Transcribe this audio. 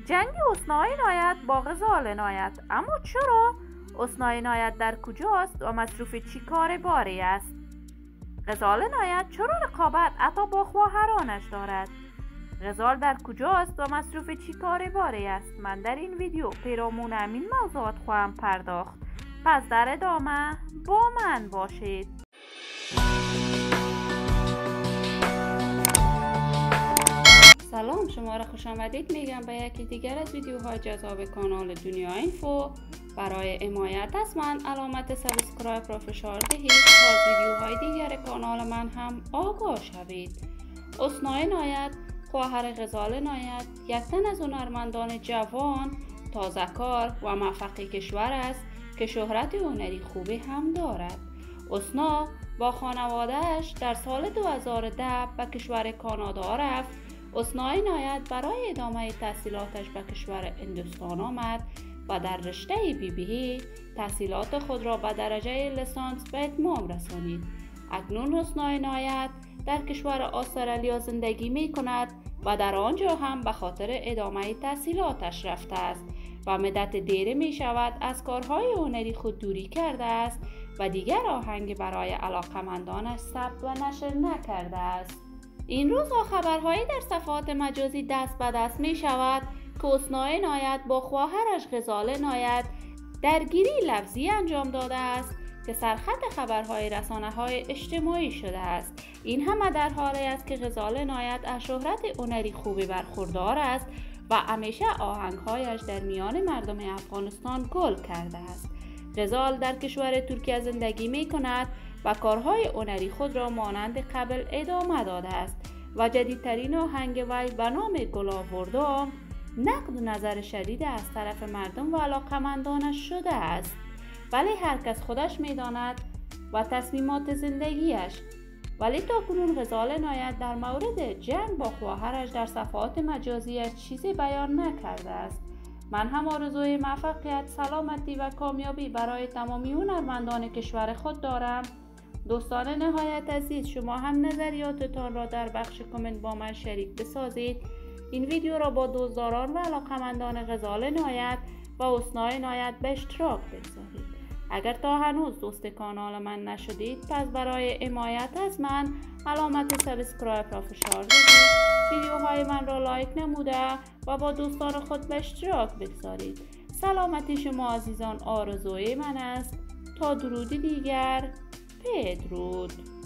جنگ حسنی عنایت با غزال عنایت. اما چرا؟ حسنی عنایت در کجاست و مصروف چی کار باری است؟ غزال عنایت چرا رقابت حتی با خواهرانش دارد؟ غزال در کجاست و مصروف چی کار باری است؟ من در این ویدیو پیرامون همین موضوعات خواهم پرداخت. پس در ادامه با من باشید. سلام، شما را خوش آمدید میگم به یکی دیگر از ویدیوهای جذاب کانال دنیا اینفو. برای حمایت از من علامت سابسکرایب را فشار دهید تا از ویدیوهای دیگر کانال من هم آگاه شوید. حسنی عنایت خواهر غزال عنایت یک تن از هنرمندان جوان، تازه‌کار و موفق کشور است که شهرت هنری خوبی هم دارد. حسنی با خانواده‌اش در سال 2010 به کشور کانادا رفت. حسنی عنایت برای ادامه تحصیلاتش به کشور هندوستان آمد و در رشته BBA تحصیلات خود را به درجه لیسانس به اتمام رسانید. اکنون حسنی عنایت در کشور استرالیا زندگی می کند و در آنجا هم به خاطر ادامه تحصیلاتش رفته است و مدت دیری می شود از کارهای هنری خود دوری کرده است و دیگر آهنگ برای علاقمندانش ثبت و نشر نکرده است. این روزها خبرهایی در صفحات مجازی دست به دست می شود که حسنی عنایت با خواهرش غزال عنایت درگیری لفظی انجام داده است که سرخط خبرهای رسانه‌های اجتماعی شده است. این همه در حالی است که غزال عنایت از شهرت هنری خوبی برخوردار است و همیشه آهنگهایش در میان مردم افغانستان گل کرده است. غزال در کشور ترکیه زندگی می کند و کارهای هنری خود را مانند قبل ادامه داده است و جدیدترین آهنگ وی به نام گل آوردم نقد نظر شدید از طرف مردم و علاقمندانش شده است. ولی هر کس خودش می‌داند و تصمیمات زندگیش. ولی تاکنون غزال عنایت در مورد جنگ با خواهرش در صفحات مجازیش چیزی بیان نکرده است. من هم آرزوی موفقیت، سلامتی و کامیابی برای تمامی هنرمندان کشور خود دارم. دوستان نهایت عزیز، شما هم نظریاتتان را در بخش کامنت با من شریک بسازید. این ویدیو را با دوستداران و علاقمندان غزال عنایت و حسنی عنایت به اشتراک بگذارید. اگر تا هنوز دوست کانال من نشدید، پس برای حمایت از من علامت سابسکرایب را فشار دهید، ویدیوهای من را لایک نموده و با دوستان خود به اشتراک بگذارید. سلامتی شما عزیزان آرزوی من است. تا درودی دیگر، بدرود.